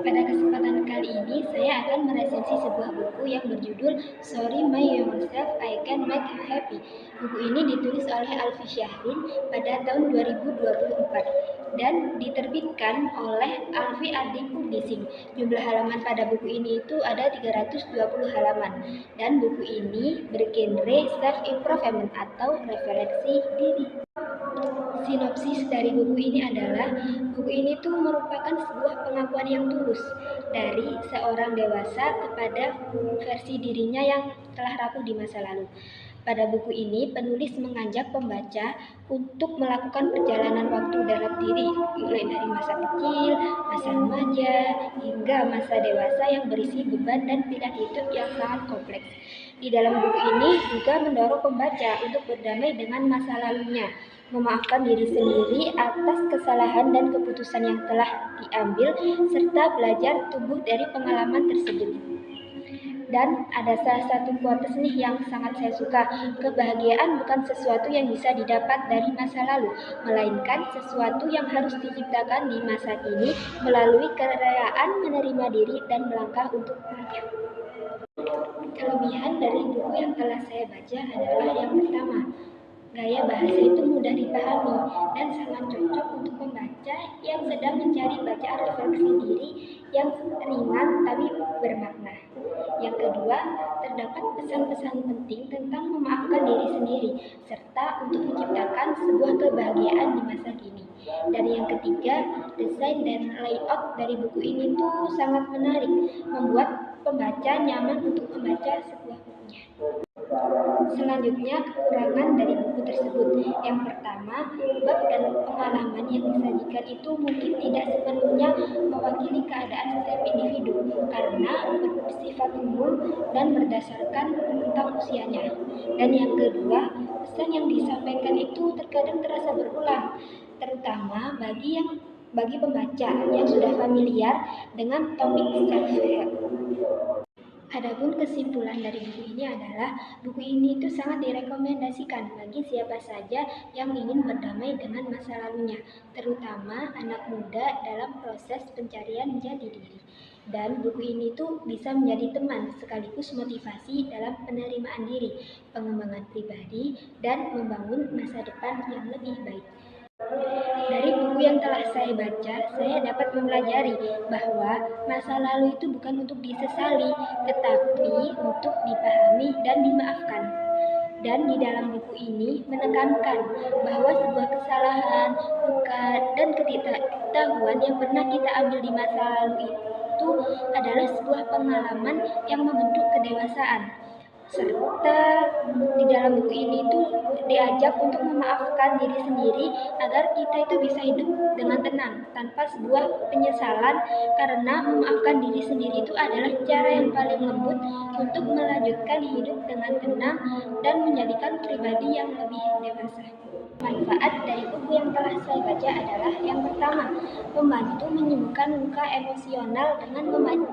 Pada kesempatan kali ini, saya akan meresensi sebuah buku yang berjudul Sorry My Yourself, I Can Make You Happy. Buku ini ditulis oleh Alfi Syahrin pada tahun 2024 dan diterbitkan oleh Alfi Adi Publishing. Jumlah halaman pada buku ini itu ada 320 halaman dan buku ini bergenre self-improvement atau refleksi diri. Sinopsis dari buku ini adalah, buku ini tuh merupakan sebuah pengakuan yang tulus dari seorang dewasa kepada versi dirinya yang telah rapuh di masa lalu. Pada buku ini, penulis mengajak pembaca untuk melakukan perjalanan waktu dalam diri, mulai dari masa kecil, masa remaja, hingga masa dewasa yang berisi beban dan pilihan hidup yang sangat kompleks. Di dalam buku ini juga mendorong pembaca untuk berdamai dengan masa lalunya, memaafkan diri sendiri atas kesalahan dan keputusan yang telah diambil, serta belajar tumbuh dari pengalaman tersebut. Dan ada salah satu quotes nih yang sangat saya suka, kebahagiaan bukan sesuatu yang bisa didapat dari masa lalu, melainkan sesuatu yang harus diciptakan di masa kini melalui kerayaan menerima diri dan melangkah untuk maju. Kelebihan dari buku yang telah saya baca adalah yang pertama, gaya bahasa itu mudah dipahami dan sangat cocok untuk pembaca yang sedang mencari bacaan refleksi diri yang ringan tapi bermakna. Yang kedua, terdapat pesan-pesan penting tentang memaafkan diri sendiri serta untuk menciptakan sebuah kebahagiaan di masa kini. Dan yang ketiga, desain dan layout dari buku ini tuh sangat menarik, membuat pembaca nyaman untuk membaca sebuah bukunya. Selanjutnya, kekurangan dari buku tersebut. Yang pertama, bab dan pengalaman yang disajikan itu mungkin tidak sepenuhnya mewakili keadaan setiap individu karena bersifat umum dan berdasarkan tentang usianya. Dan yang kedua, pesan yang disampaikan itu terkadang terasa berulang, terutama bagi pembaca yang sudah familiar dengan topik self-help. Adapun kesimpulan dari buku ini adalah, buku ini itu sangat direkomendasikan bagi siapa saja yang ingin berdamai dengan masa lalunya, terutama anak muda dalam proses pencarian jati diri. Dan buku ini tuh bisa menjadi teman sekaligus motivasi dalam penerimaan diri, pengembangan pribadi, dan membangun masa depan yang lebih baik. Dari buku yang telah saya baca, saya dapat mempelajari bahwa masa lalu itu bukan untuk disesali, tetapi untuk dipahami dan dimaafkan. Dan di dalam buku ini menekankan bahwa sebuah kesalahan, luka, dan ketidaktahuan yang pernah kita ambil di masa lalu itu adalah sebuah pengalaman yang membentuk kedewasaan. Serta di dalam buku ini tuh diajak untuk memaafkan diri sendiri agar kita itu bisa hidup dengan tenang tanpa sebuah penyesalan, karena memaafkan diri sendiri itu adalah cara yang paling lembut untuk melanjutkan hidup dengan tenang dan menjadikan pribadi yang lebih dewasa. Manfaat dari buku yang telah saya baca adalah, yang pertama, membantu menyembuhkan luka emosional dengan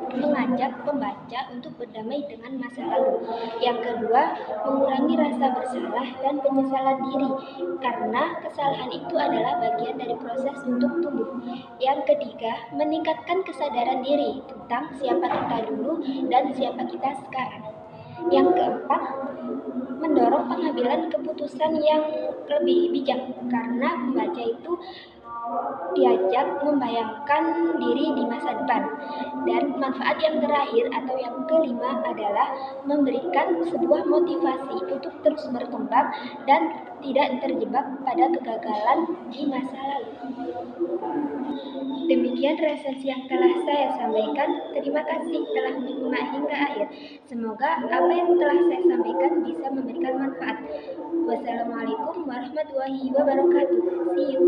mengajak pembaca untuk berdamai dengan masa lalu. Yang kedua, mengurangi rasa bersalah dan penyesalan diri, karena kesalahan itu adalah bagian dari proses untuk tumbuh. Yang ketiga, meningkatkan kesadaran diri tentang siapa kita dulu dan siapa kita sekarang. Yang keempat, mendorong pengambilan keputusan yang lebih bijak, karena pembaca itu diajak membayangkan diri di masa depan. Dan manfaat yang terakhir atau yang kelima adalah memberikan sebuah motivasi untuk terus berkembang dan tidak terjebak pada kegagalan di masa lalu. Demikian resensi yang telah saya sampaikan. Terima kasih telah menyimak hingga akhir. Semoga apa yang telah saya sampaikan bisa memberikan manfaat. Wassalamualaikum warahmatullahi wabarakatuh. See you.